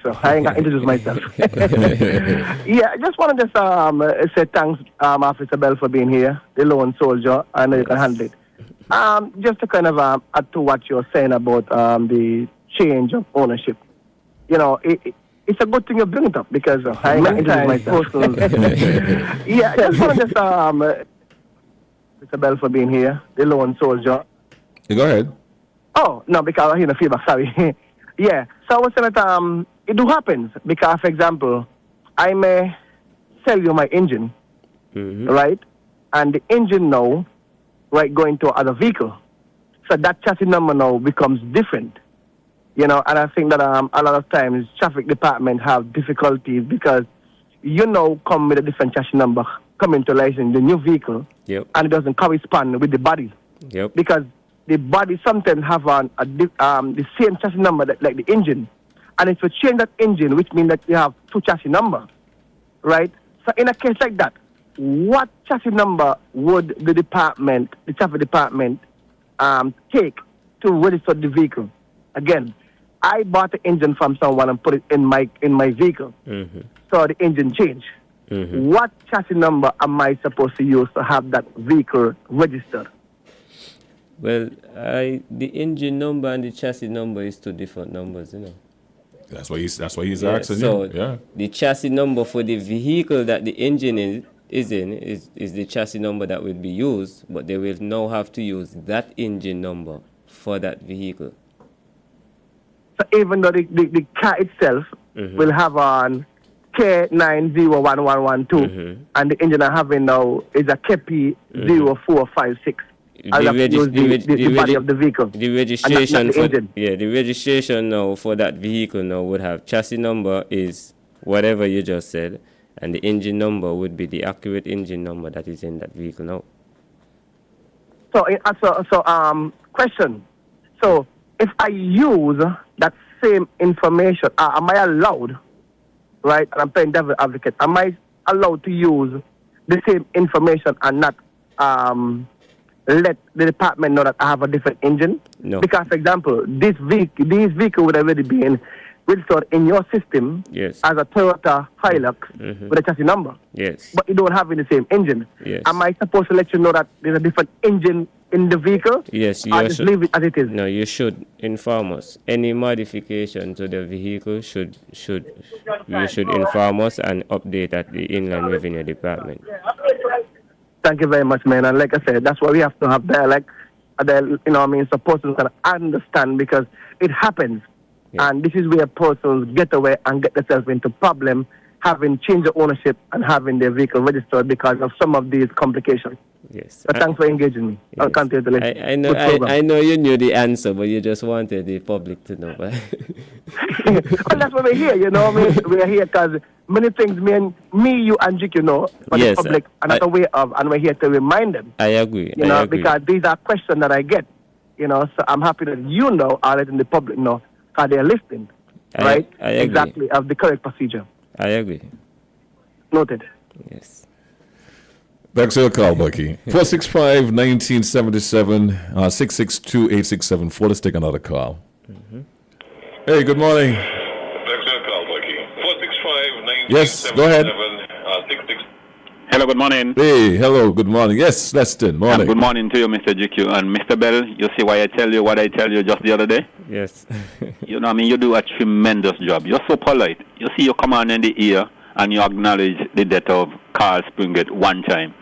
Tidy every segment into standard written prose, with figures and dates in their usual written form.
So I ain't got to introduce myself. Yeah, I just want to say thanks, Officer Bell, for being here, the lone soldier. I know you can handle it. Just to kind of add to what you're saying about the change of ownership. You know, it's a good thing you bring it up because I ain't got to introduce myself. Yeah, I just want to Officer Bell, for being here, the lone soldier. Yeah, go ahead. Oh, no, because I hear the feedback, sorry. Yeah, so I was saying that it do happens because, for example, I may sell you my engine, right? And the engine now, right, going to other vehicle. So that chassis number now becomes different, you know, and I think that a lot of times traffic department have difficulties because you know come with a different chassis number coming to license the new vehicle, and it doesn't correspond with the body. Because the body sometimes have the same chassis number like the engine. And if you change that engine, which means that you have two chassis numbers, right? So in a case like that, what chassis number would the traffic department, take to register the vehicle? Again, I bought the engine from someone and put it in my vehicle. So the engine changed. What chassis number am I supposed to use to have that vehicle registered? Well, the engine number and the chassis number is two different numbers, you know. That's why he's asking so you. Yeah. The chassis number for the vehicle that the engine is the chassis number that will be used, but they will now have to use that engine number for that vehicle. So even though the car itself will have on K901112 and the engine I'm having now is a KP0456. The body of the vehicle. The registration the registration now for that vehicle now would have chassis number is whatever you just said, and the engine number would be the accurate engine number that is in that vehicle now. So question. So if I use that same information, am I allowed, right? And I'm playing devil advocate. Am I allowed to use the same information and not let the department know that I have a different engine? No. Because, for example, this vehicle would already be registered in your system as a Toyota Hilux with a chassis number. Yes. But you don't have the same engine. Yes. Am I supposed to let you know that there's a different engine in the vehicle? Yes. Or just leave it as it is? No, you should inform us. Any modification to the vehicle you should inform us and update at the Inland Revenue Department. Thank you very much, man. And like I said, that's why we have to have dialogue. You know what I mean? So persons can understand because it happens. Yeah. And this is where persons get away and get themselves into problem, having change of ownership and having their vehicle registered because of some of these complications. Yes. So thanks for engaging me. Yes. I'll continue to listen. I know you knew the answer, but you just wanted the public to know. Well, that's why we're here, you know what I mean? We're here because many things me, you, and Jik, you know, but the public are not aware of, and we're here to remind them. I agree. You know, because these are questions that I get, you know, so I'm happy that you know, are letting the public know, because they're listening, right? I agree. Exactly, of the correct procedure. I agree. Noted. Yes. Thanks for your call, Bucky. 465-1977, 662-8674. Let's take another call. Hey, good morning. Thanks for your call, Bucky. 465-1977. Yes, go ahead. 66. Hello, good morning. Hey, hello, good morning. Yes, Leston, morning. And good morning to you, Mr. GQ. And Mr. Bell, you see why I tell you what I tell you just the other day? Yes. You know what I mean? You do a tremendous job. You're so polite. You see, you come on in the ear and you acknowledge the death of Carl Springett one time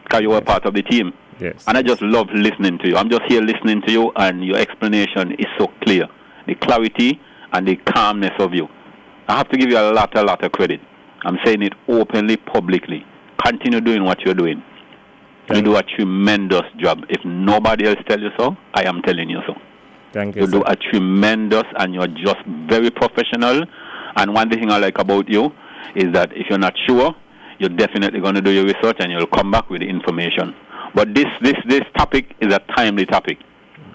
because you were part of the team. Yes. And I just love listening to you. I'm just here listening to you, and your explanation is so clear. The clarity and the calmness of you. I have to give you a lot of credit. I'm saying it openly, publicly. Continue doing what you're doing. You do a tremendous job. If nobody else tells you so, I am telling you so. Thank you, You do a tremendous, and you're just very professional. And one thing I like about you is that if you're not sure, you're definitely going to do your research and you'll come back with the information. But this topic is a timely topic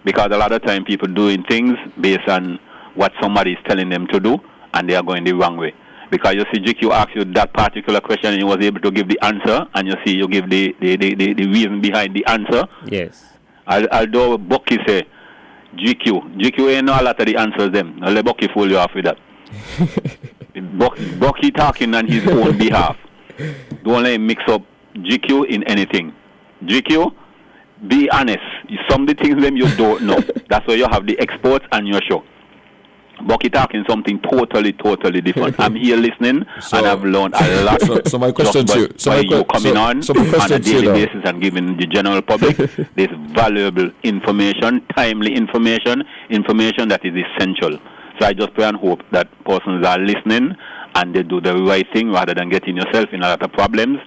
because a lot of time people doing things based on what somebody is telling them to do, and they are going the wrong way. Because you see, GQ asked you that particular question and you was able to give the answer, and you see you give the reason behind the answer. Yes. Although Bucky say, GQ ain't know a lot of the answers them. I'll let Bucky fool you off with that. Bucky talking on his own behalf. Don't let him mix up GQ in anything. GQ, be honest. Some of the things them you don't know. That's why you have the experts on your show. Bucky talking something totally different. I'm here listening, and I've learned a lot. So my question to you, by you coming on a daily basis and giving the general public this valuable information, timely information that is essential. So I just pray and hope that persons are listening and they do the right thing rather than getting yourself in a lot of problems,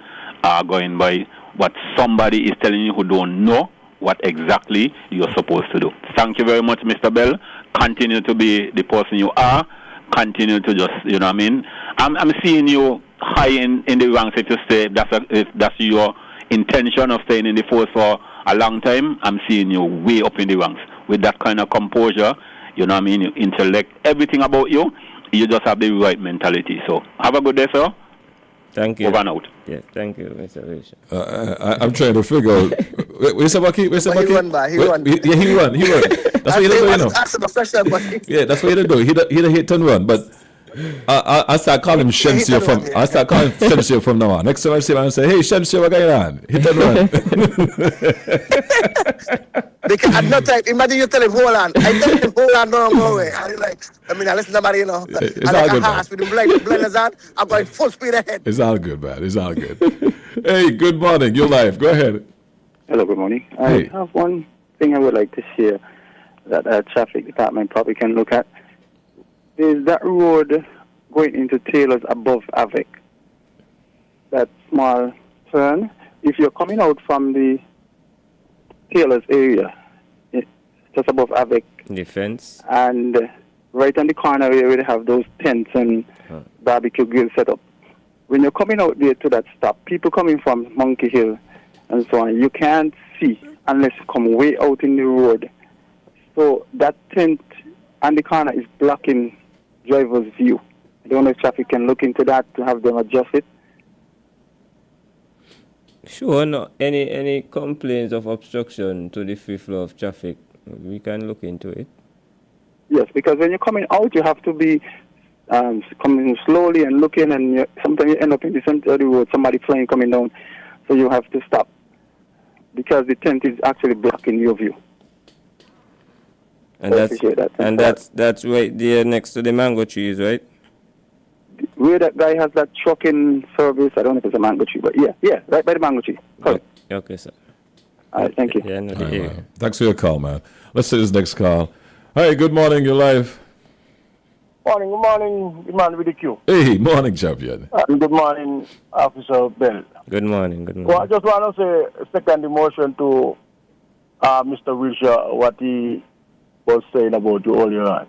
going by what somebody is telling you who don't know what exactly you're supposed to do. Thank you very much, Mr. Bell. Continue to be the person you are. Continue to just, you know what I mean? I'm seeing you high in the ranks, if you say, if that's your intention of staying in the force for a long time. I'm seeing you way up in the ranks. With that kind of composure, you know what I mean? You intellect, everything about you, you just have the right mentality. So have a good day, sir. Thank you. Over and out. Yes, thank you, Mr. Risha. I'm trying to figure out. Where's the Bucky? Where's the Bucky? He won. Yeah, he won. That's what he did do, you know. Yeah, that's what he did do. He hit and run. But I start calling him Shamsia from now on. Next time I see him, I say, hey, Shamsia, what going on? Hit and run. Because at no time, imagine you tell him, hold on. I tell him, hold on, no more way. I listen to somebody, you know. It's all good, man. With the blinders on, I'm going full speed ahead. It's all good, man. It's all good. Hey, good morning. You're live. Go ahead. Hello, good morning. I have one thing I would like to share that traffic department probably can look at. Is that road going into Taylor's above Avec? That small turn. If you're coming out from the Taylor's area, just above Avec. The fence. And right on the corner where they have those tents and barbecue grill set up. When you're coming out there to that stop, people coming from Monkey Hill and so on, you can't see unless you come way out in the road. So that tent on the corner is blocking driver's view. I don't know if traffic can look into that to have them adjust it. Sure, no. Any complaints of obstruction to the free flow of traffic, we can look into it. Yes, because when you're coming out, you have to be coming slowly and looking, and sometimes you end up in the center of the road, somebody flying coming down, so you have to stop because the tent is actually blocking your view. And that's right there next to the mango trees, right? Where that guy has that trucking service, I don't know if it's a mango tree, but yeah, right by the mango tree. Okay, sir. All right, thank you. Yeah, no, Right, thanks for your call, man. Let's take this next call. Hey, good morning. You're live. Good morning, man with the queue. Hey, morning, champion. Good morning, Officer Bell. Good morning. Well, I just want to say, second emotion to Mr. Wilshire, what he was saying about you earlier on.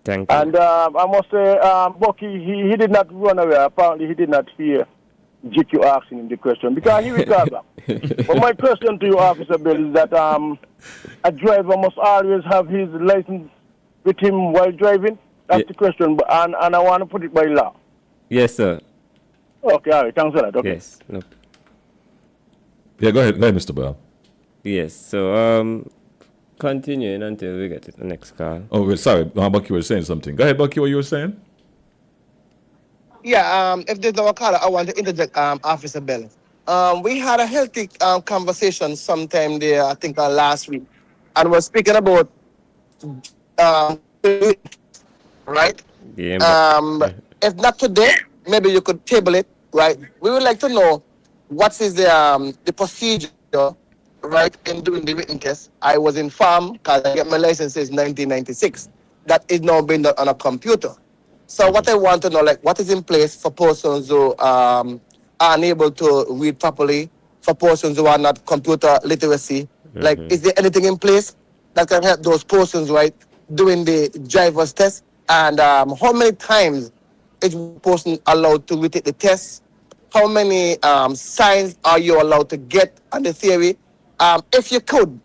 Thank you. And I must say, Bucky, he did not run away. Apparently, he did not fear GQ asking him the question because he will call back. But my question to you, Officer Bill, is that a driver must always have his license with him while driving. That's the question, and I want to put it by law. Yes, sir. Okay, all right. Thanks a lot. Okay. Yes. No. Yeah, go ahead, Mr. Bell. Yes. So, continuing until we get to the next call. Oh, wait, sorry. Bucky was saying something. Go ahead, Bucky, what you were saying? Yeah, if there's no caller, I want to interject, Officer Bell. We had a healthy conversation sometime there, I think last week, and we're speaking about right? Yeah, if not today, maybe you could table it, right? We would like to know what is the procedure, right, in doing the written test. I was informed, because I get my license since 1996, that is now being done on a computer. So what I want to know, like, what is in place for persons who are unable to read properly, for persons who are not computer literacy? Like, is there anything in place that can help those persons, right, doing the driver's test? And how many times is a person allowed to retake the test? How many signs are you allowed to get on the theory? If you could,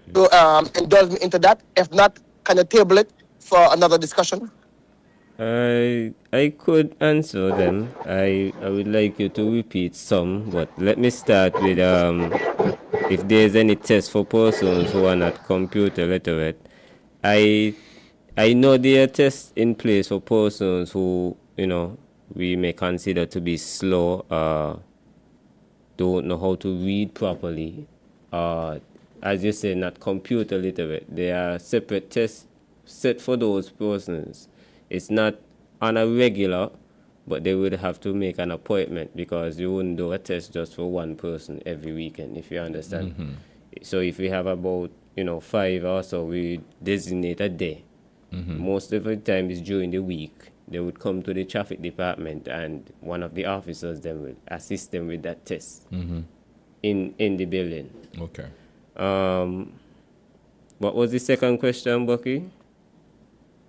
indulge me into that. If not, can you table it for another discussion? I could answer them. I would like you to repeat some, but let me start with if there's any test for persons who are not computer literate. I know there are tests in place for persons who, we may consider to be slow, don't know how to read properly, as you say, not computer literate. There are separate tests set for those persons. It's not on a regular, but they would have to make an appointment because you wouldn't do a test just for one person every weekend, if you understand. Mm-hmm. So if we have about, 5 or so, we designate a day. Mm-hmm. Most of the time is during the week. They would come to the traffic department and one of the officers then will assist them with that test in the building. Okay. What was the second question, Bucky?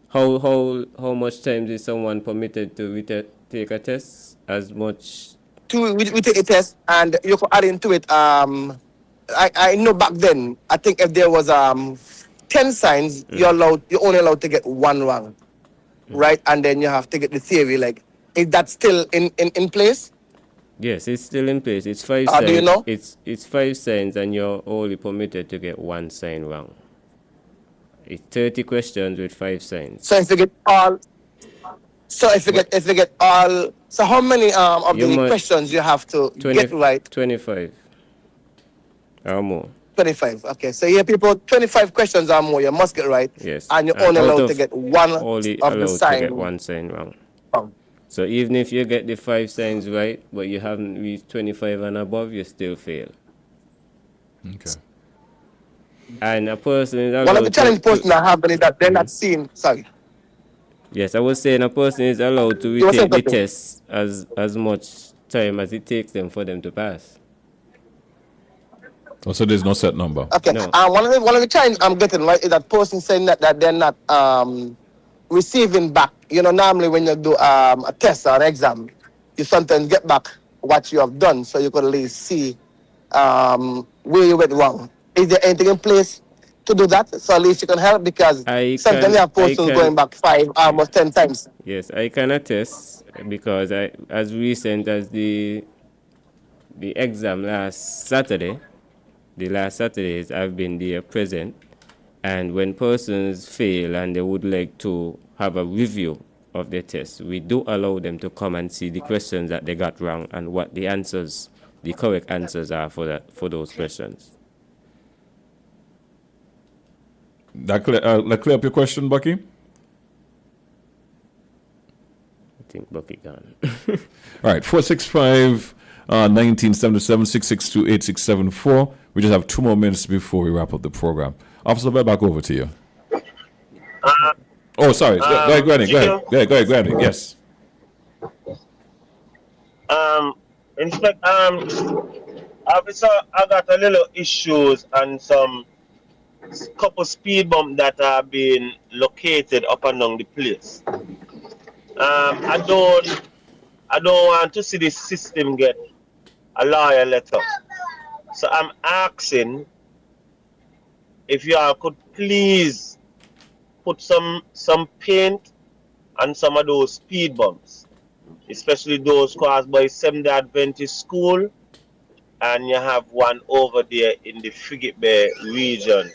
How much time is someone permitted to take a test? As much? We take a test and you can add into it. I know back then, I think if there was 10 signs, you're only allowed to get one wrong. Right? And then you have to get the theory. Like, is that still in place? Yes, it's still in place. It's 5 signs. Do you know? It's 5 signs and you're only permitted to get one sign wrong. It's 30 questions with 5 signs. So if you get all, so how many of the questions you have to get right? 25 or more. 25. Okay, so here people 25 questions or more you must get right. Yes. And you're only allowed to get one of the sign. To get one sign wrong. So even if you get the 5 signs right, but you haven't reached 25 and above, you still fail. Okay. And a person is allowed one of the challenge person I have is that they're not seen. Sorry. Yes, I was saying a person is allowed to retake the test as much time as it takes them for them to pass. Oh, so there's no set number. Okay. No. One of the challenge I'm getting right is that person saying that they're not receiving back. Normally when you do a test or an exam, you sometimes get back what you have done, so you could at least see where you went wrong. Is there anything in place to do that? So at least you can help because sometimes you have persons going back 5, almost 10 times. Yes, I can attest because as recent as the exam last Saturday, the last Saturdays I've been there present, and when persons fail and they would like to have a review of their test, we do allow them to come and see the questions that they got wrong and what the answers, the correct answers are for those questions. That clear up your question, Bucky? I think Bucky gone. All right, 465-1977, 662-8674. We just have 2 more minutes before we wrap up the program. Officer, back over to you. Sorry. Go ahead, Granny. Go ahead, Granny. Yes. Officer, I got a little issues and some couple speed bumps that are being located up and down the place. I don't want to see this system get a lawyer letter. So I'm asking if you all could please put some paint on some of those speed bumps, especially those caused by Seventh-day Adventist School, and you have one over there in the Frigate Bay region.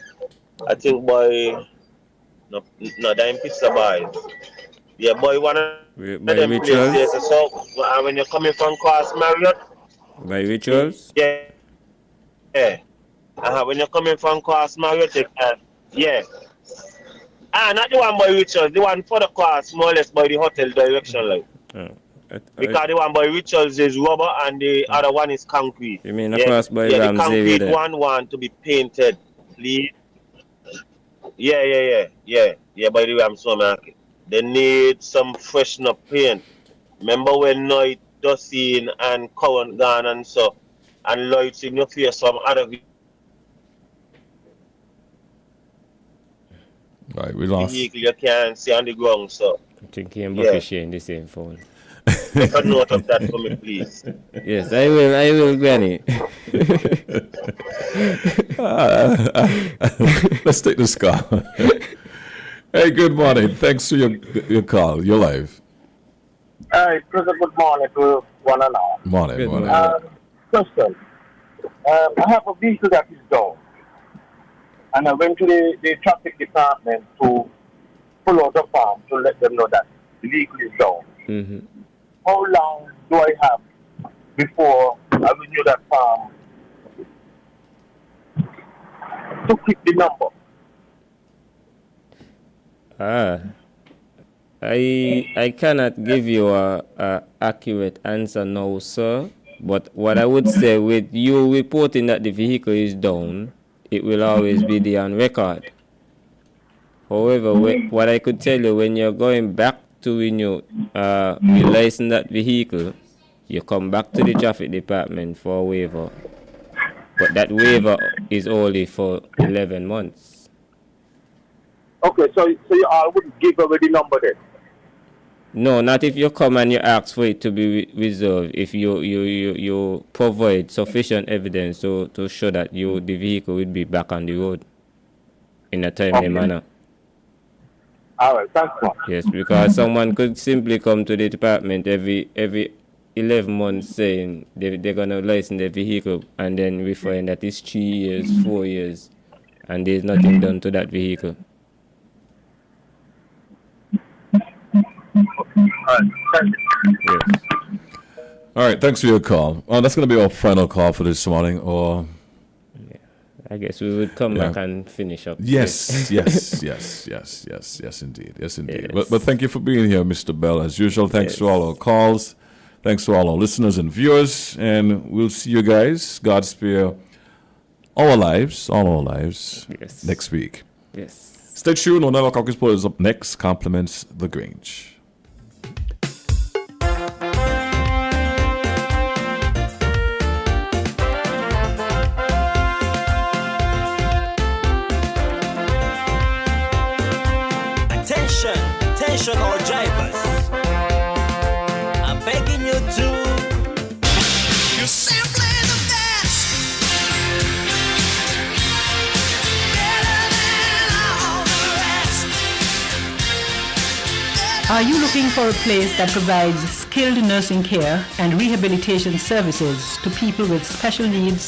I think by no that in Pizza Boys. Yeah, boy, one of them places. So when you're coming from Cross Marriott. By Rituals? Yeah. When you're coming from Cross Marriott, yeah. Not the one by Rituals, the one for the Cross, more or less by the hotel direction, like. Because the one by Rituals is rubber and the other one is concrete. You mean across by the concrete one want to be painted, please. Yeah, by the Ramsey Market. They need some freshen up paint. Remember when Lloyd Dustin and Cowan gone and so, and Lloyd's in your face some other. Right, we lost. Vehicle you can't see on the ground, so. I think he and Bucky sharing the same phone. Make a note of that for me, please. Yes, I will, Granny. Let's take this call. Hey, good morning. Thanks for your call. You're live. Good morning to one and all. Morning. Question. I have a vehicle that is down. And I went to the traffic department to pull out the farm to let them know that the vehicle is down. Mm-hmm. How long do I have before I renew that farm to keep the number? I cannot give you a accurate answer now, sir. But what I would say, with you reporting that the vehicle is down, it will always be there on record. However, what I could tell you, when you're going back to renew, license that vehicle, you come back to the traffic department for a waiver. But that waiver is only for 11 months. Okay, so you all wouldn't give away the number then? No, not if you come and you ask for it to be reserved. If you provide sufficient evidence to show that the vehicle will be back on the road in a timely manner. All right, thanks, man. Yes, because someone could simply come to the department every 11 months saying they're going to license the vehicle, and then we find that it's 3 years, 4 years, and there's nothing done to that vehicle. Yes. All right, thanks for your call. That's going to be our final call for this morning. Or I guess we would come back and finish up. Yes, yes, indeed. Yes. But thank you for being here, Mr. Bell. As usual, thanks to all our calls. Thanks to all our listeners and viewers. And we'll see you guys, God spare all our lives, next week. Yes. Stay tuned. Another Caucus Poll is up next. Compliments the Grange. Attention all drivers, I'm begging you to. You're simply the best, better than all the rest. Are you looking for a place that provides skilled nursing care and rehabilitation services to people with special needs